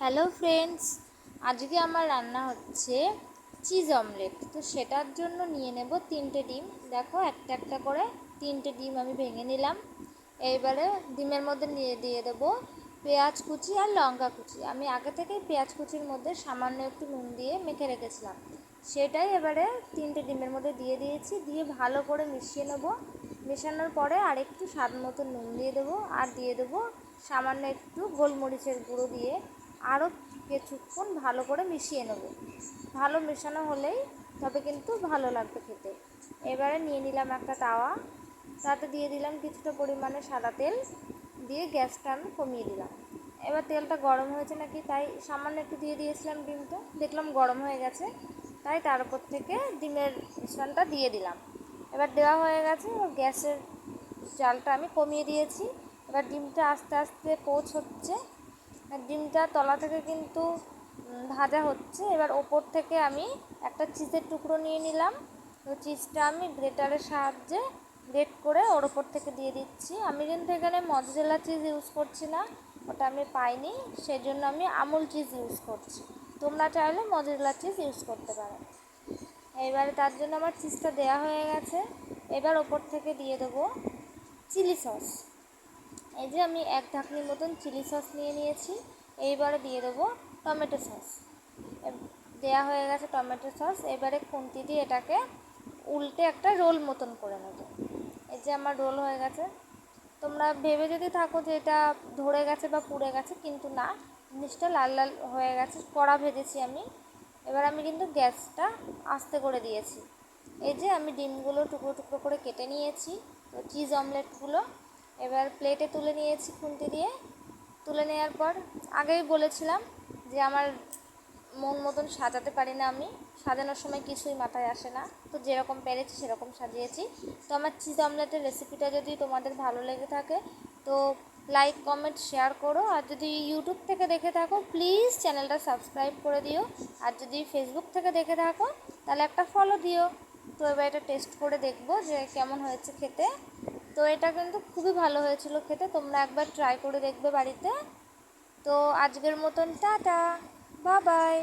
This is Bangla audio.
হ্যালো ফ্রেন্ডস, আজকে আমার রান্না হচ্ছে চিজ অমলেট। তো সেটার জন্য নিয়ে নেব 3টে ডিম। দেখো, একটা একটা করে 3টে ডিম আমি ভেঙে নিলাম। এইবারে ডিমের মধ্যে দিয়ে দেবো পেঁয়াজ কুচি আর লঙ্কা কুচি। আমি আগে থেকেই পেঁয়াজ কুচির মধ্যে সামান্য একটু নুন দিয়ে মেখে রেখেছিলাম, সেটাই এবারে 3টে ডিমের মধ্যে দিয়ে দিয়েছি। দিয়ে ভালো করে মিশিয়ে নেব। মেশানোর পরে আর একটু স্বাদ মতো নুন দিয়ে দেবো, আর দিয়ে দেবো সামান্য একটু গোলমরিচের গুঁড়ো দিয়ে আরও কিছুক্ষণ ভালো করে মিশিয়ে নেব। ভালো মেশানো হলেই তবে কিন্তু ভালো লাগবে খেতে। এবারে নিয়ে নিলাম একটা তাওয়া, তাতে দিয়ে দিলাম কিছুটা পরিমাণে সাদা তেল, দিয়ে গ্যাসটা আমি কমিয়ে দিলাম। এবার তেলটা গরম হয়েছে নাকি তাই সামান্য একটু দিয়ে দিয়েছিলাম ডিমটা, দেখলাম গরম হয়ে গেছে, তাই তার উপর থেকে ডিমের মিশ্রণটা দিয়ে দিলাম। এবার দেওয়া হয়ে গেছে, গ্যাসের জালটা আমি কমিয়ে দিয়েছি। এবার ডিমটা আস্তে আস্তে পোচ হচ্ছে, ডিমটা তলা থেকে কিন্তু ভাজা হচ্ছে। এবার ওপর থেকে আমি একটা চিজের টুকরো নিয়ে নিলাম। তো চিজটা আমি গ্রেটারের সাহায্যে গ্রেট করে ওর ওপর থেকে দিয়ে দিচ্ছি। আমি কিন্তু এখানে মজরেলা চিজ ইউজ করছি না, ওটা আমি পাইনি, সেজন্য আমি আমুল চিজ ইউজ করছি। তোমরা চাইলে মজরেলা চিজ ইউজ করতে পারো। এবারে তার জন্য আমার চিজটা দেওয়া হয়ে গেছে। এবার ওপর থেকে দিয়ে দেবো চিলি সস। এই যে আমি এক ঢাকনির মতন চিলি সস নিয়ে নিয়েছি। এইবারে দিয়ে দেবো টমেটো সস। দেওয়া হয়ে গেছে টমেটো সস। এবারে খুন্তি দিয়ে এটাকে উল্টে একটা রোল মতন করে নেব। এই যে আমার রোল হয়ে গেছে। তোমরা ভেবে যদি থাকো যে এটা ধরে গেছে বা পুড়ে গেছে, কিন্তু না, জিনিসটা লাল লাল হয়ে গেছে, কড়া ভেজেছি আমি। এবার আমি কিন্তু গ্যাসটা আস্তে করে দিয়েছি। এই যে আমি ডিমগুলো টুকরো টুকরো করে কেটে নিয়েছি, তো চিজ অমলেটগুলো এবার প্লেটে তুলে নিয়েছি খুন্তি দিয়ে। তুলে নেওয়ার পর আগেই বলেছিলাম যে আমার মন মতন সাজাতে পারি না, আমি সাজানোর সময় কিছুই মাথায় আসে না, তো যেরকম পেরেছি সেরকম সাজিয়েছি। তো আমার চিজ অমলেটের রেসিপিটা যদি তোমাদের ভালো লেগে থাকে তো লাইক কমেন্ট শেয়ার করো। আর যদি ইউটিউব থেকে দেখে থাকো প্লিজ চ্যানেলটা সাবস্ক্রাইব করে দিও। আর যদি ফেসবুক থেকে দেখে থাকো তাহলে একটা ফলো দিও। তো এবার এটা টেস্ট করে দেখবো যে কেমন হয়েছে খেতে। তো এটা কিন্তু খুবই ভালো হয়েছিল খেতে, তোমরা একবার ট্রাই করে দেখবে বাড়িতে। তো আজকের মতন টাটা, বাই বাই।